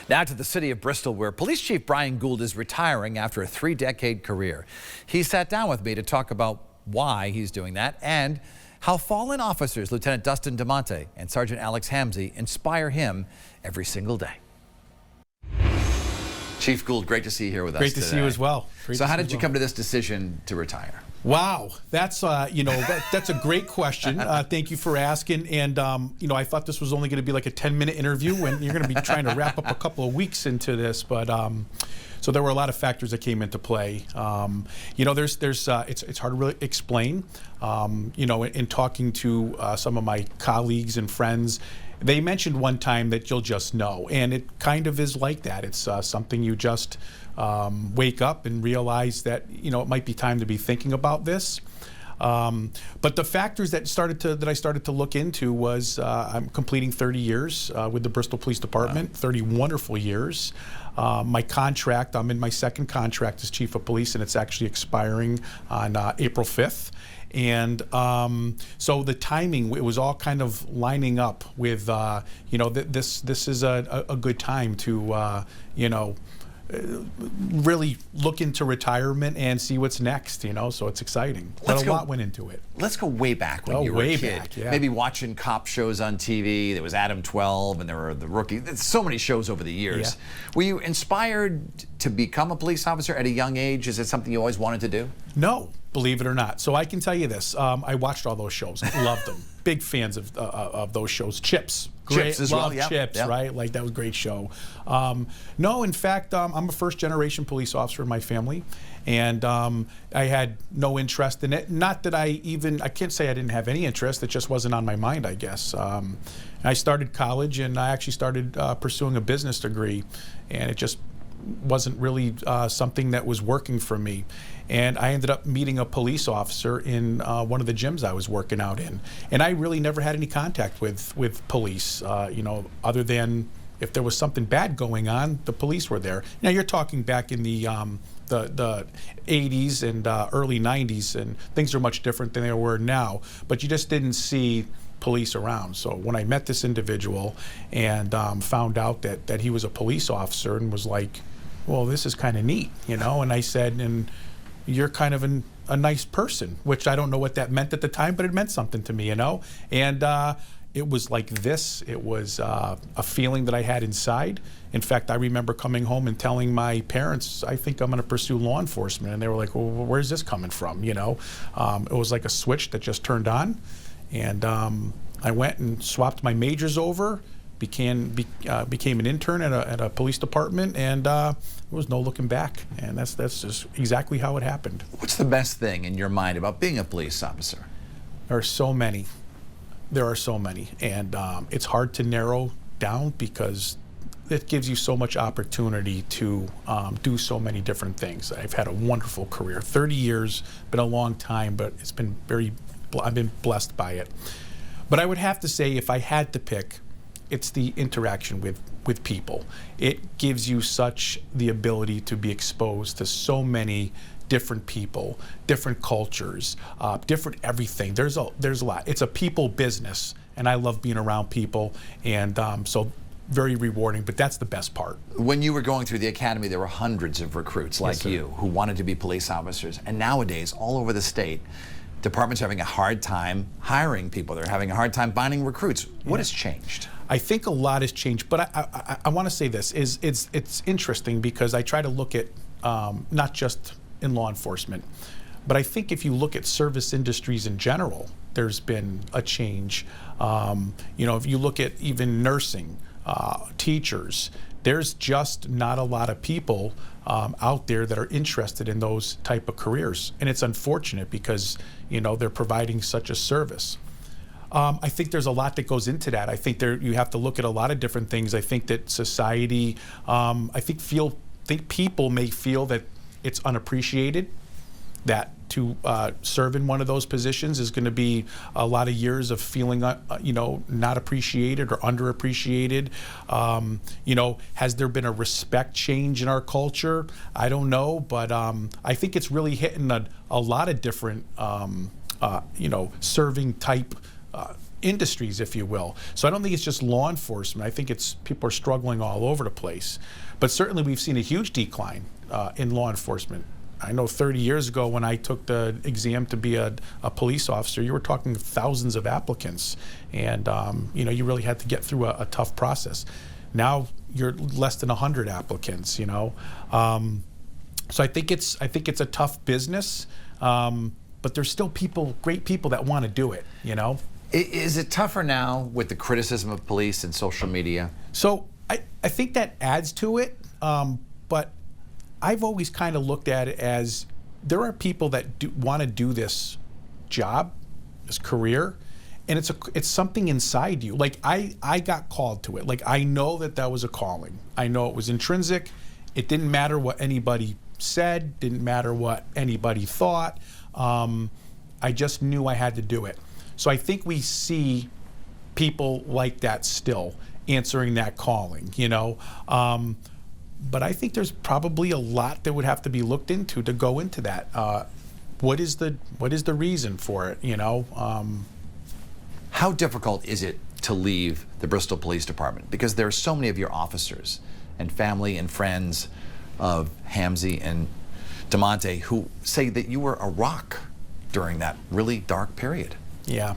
Now to the city of Bristol, where Police Chief Brian Gould is retiring after a 3-decade career. He sat down with me to talk about why he's doing that and how fallen officers Lieutenant Dustin Demonte and Sgt. Alex Hamzy inspire him every single day. Chief Gould, great to see you here with us today. Great to see you as well. So how did you come to this decision to retire? Wow, that's that's a great question. Thank you for asking. And I thought this was only going to be like a 10-minute interview, when you're going to be trying to wrap up a couple of weeks into this. But so there were a lot of factors that came into play. It's hard to really explain. In talking to some of my colleagues and friends, they mentioned one time that you'll just know, and it kind of is like that. It's something you just wake up and realize that it might be time to be thinking about this. But the factors that I started to look into was I'm completing 30 years with the Bristol Police Department. Wow. 30 wonderful years. My contract, I'm in my second contract as Chief of Police, and it's actually expiring on April 5th. And so the timing, it was all kind of lining up with, this is a good time to, really look into retirement and see what's next, so it's exciting. But a lot went into it. Let's go way back when you were a kid. Back, yeah. Maybe watching cop shows on TV. There was Adam 12 and there were The Rookie. There's so many shows over the years. Yeah. Were you inspired to become a police officer at a young age? Is it something you always wanted to do? No, believe it or not. So I can tell you this. I watched all those shows. Loved them. Big fans of those shows. Chips. Chips as well. Yep. Chips, yep. Right? Like, that was a great show. No, in fact, I'm a first-generation police officer in my family, and I had no interest in it. Not that I can't say I didn't have any interest. It just wasn't on my mind, I guess. I started college, and I actually started pursuing a business degree, and it just wasn't really something that was working for me. And I ended up meeting a police officer in one of the gyms I was working out in. And I really never had any contact with police, other than if there was something bad going on, the police were there. Now, you're talking back in the 80s and early 90s, and things are much different than they were now. But you just didn't see police around. So when I met this individual and found out that he was a police officer, and was like, well, this is kind of neat, and I said, and you're kind of a nice person, which I don't know what that meant at the time, but it meant something to me, and it was like this. It was a feeling that I had inside. In fact, I remember coming home and telling my parents, I think I'm going to pursue law enforcement, and they were like, well, where's this coming from? It was like a switch that just turned on. And I went and swapped my majors over, became an intern at a police department, and there was no looking back. And that's just exactly how it happened. What's the best thing in your mind about being a police officer? There are so many. And it's hard to narrow down, because it gives you so much opportunity to do so many different things. I've had a wonderful career. 30 years, been a long time, but it's been I've been blessed by it. But I would have to say, if I had to pick, it's the interaction with people. It gives you such the ability to be exposed to so many different people, different cultures, different everything. There's a lot. It's a people business, and I love being around people, and so very rewarding, but that's the best part. When you were going through the academy, there were hundreds of recruits like you who wanted to be police officers, and nowadays, all over the state, departments are having a hard time hiring people. They're having a hard time finding recruits. What has changed? I think a lot has changed, but I want to say this, it's interesting, because I try to look at not just in law enforcement, but I think if you look at service industries in general, there's been a change. If you look at even nursing, teachers, there's just not a lot of people out there that are interested in those type of careers. And it's unfortunate, because they're providing such a service. I think there's a lot that goes into that. I think you have to look at a lot of different things. I think that society, I think people may feel that it's unappreciated, that to serve in one of those positions is going to be a lot of years of feeling, not appreciated or underappreciated. Has there been a respect change in our culture? I don't know, but I think it's really hitting a lot of different, serving type industries, if you will. So I don't think it's just law enforcement. I think it's people are struggling all over the place. But certainly we've seen a huge decline in law enforcement. I know 30 years ago when I took the exam to be a police officer, you were talking thousands of applicants, and you really had to get through a tough process. Now you're less than 100 applicants. So I think it's a tough business, but there's still great people that want to do it. Is it tougher now with the criticism of police and social media? So I think that adds to it, but I've always kind of looked at it as there are people that want to do this job, this career, and it's something inside you. Like I got called to it. Like I know that was a calling. I know it was intrinsic. It didn't matter what anybody said, didn't matter what anybody thought. I just knew I had to do it. So I think we see people like that still answering that calling, but I think there's probably a lot that would have to be looked into to go into that. What is the reason for it? How difficult is it to leave the Bristol Police Department? Because there are so many of your officers and family and friends of Hamzy and Demonte who say that you were a rock during that really dark period. Yeah,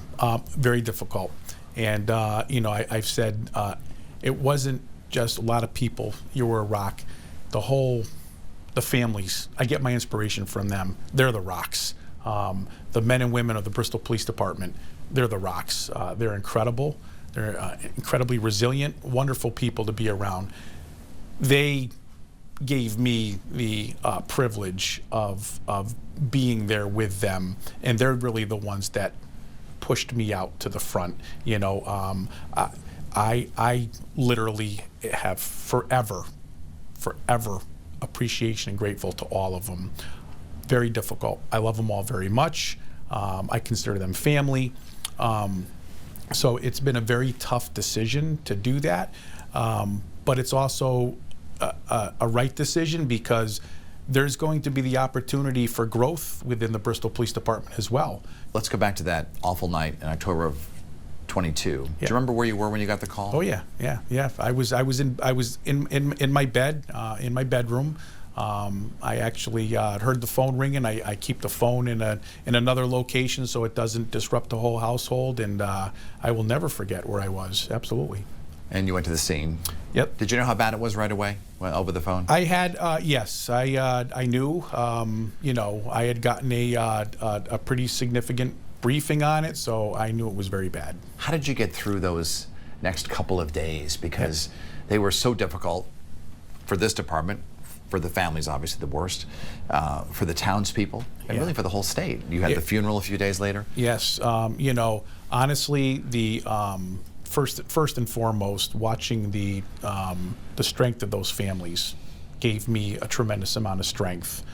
very difficult. And I've said it wasn't just a lot of people. You were a rock. The families, I get my inspiration from them. They're the rocks. The men and women of the Bristol Police Department, they're the rocks. They're incredible. They're incredibly resilient, wonderful people to be around. They gave me the privilege of being there with them, and they're really the ones that pushed me out to the front. I literally have forever appreciation and grateful to all of them. Very difficult. I love them all very much. I consider them family. So it's been a very tough decision to do that, but it's also a right decision because there's going to be the opportunity for growth within the Bristol Police Department as well. Let's go back to that awful night in October of 22. Yeah. Do you remember where you were when you got the call? Oh yeah. I was in my bed, in my bedroom. I actually heard the phone ringing. I keep the phone in another location so it doesn't disrupt the whole household, and I will never forget where I was. Absolutely. And you went to the scene. Yep. Did you know how bad it was right away? Over the phone? I had, yes, I knew. I had gotten a pretty significant briefing on it, so I knew it was very bad. How did you get through those next couple of days? Because they were so difficult for this department, for the families, obviously the worst, for the townspeople, and really for the whole state. You had the funeral a few days later? Yes. Honestly, the first and foremost, watching the strength of those families gave me a tremendous amount of strength.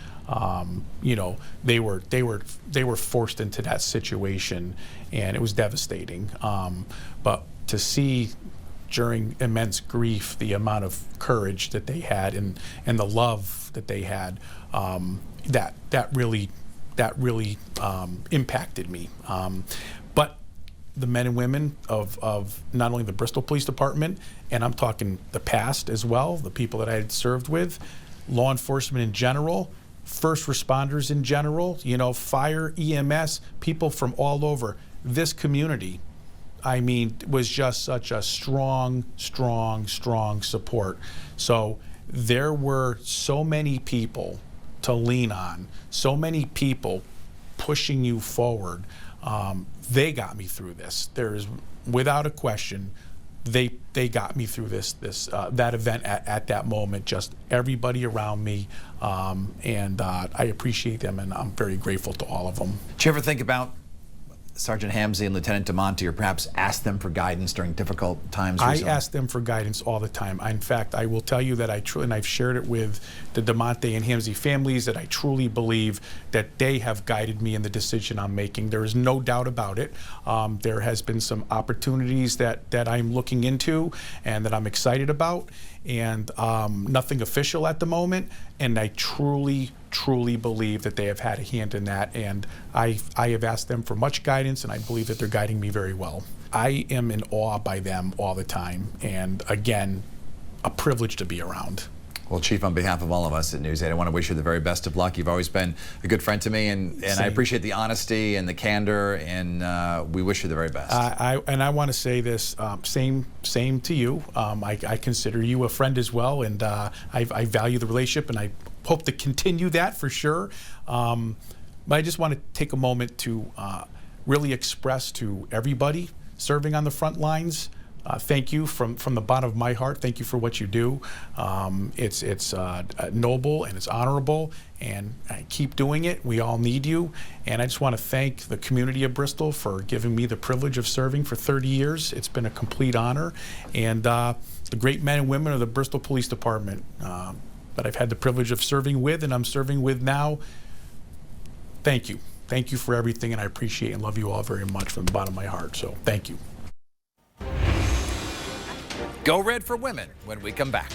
They were forced into that situation, and it was devastating. But to see during immense grief the amount of courage that they had and the love that they had, that really impacted me. But the men and women of not only the Bristol Police Department, and I'm talking the past as well, the people that I had served with, law enforcement in general, first responders in general, fire, EMS, people from all over this community, was just such a strong support. So there were so many people to lean on, so many people pushing you forward. They got me through this. There's, without a question, they got me through that event at that moment. Just everybody around me, and I appreciate them, and I'm very grateful to all of them. Did you ever think about Sergeant Hamzy and Lieutenant Demonte, or perhaps ask them for guidance during difficult times recently? I ask them for guidance all the time. In fact, I will tell you that and I've shared it with the Demonte and Hamzy families, that I truly believe that they have guided me in the decision I'm making. There is no doubt about it. There has been some opportunities that I'm looking into and that I'm excited about, and nothing official at the moment. And I truly truly believe that they have had a hand in that, and I have asked them for much guidance, and I believe that they're guiding me very well. I am in awe by them all the time, and again, a privilege to be around. Well, Chief, on behalf of all of us at News 8, I want to wish you the very best of luck. You've always been a good friend to me, and I appreciate the honesty and the candor, and we wish you the very best. I want to say this, same to you. I consider you a friend as well, and I value the relationship, and I hope to continue that for sure. But I just want to take a moment to really express to everybody serving on the front lines, thank you from the bottom of my heart. Thank you for what you do. It's noble and it's honorable, and keep doing it. We all need you. And I just want to thank the community of Bristol for giving me the privilege of serving for 30 years. It's been a complete honor. And the great men and women of the Bristol Police Department that I've had the privilege of serving with and I'm serving with now, thank you. Thank you for everything, and I appreciate and love you all very much from the bottom of my heart. So thank you. Go Red for Women when we come back.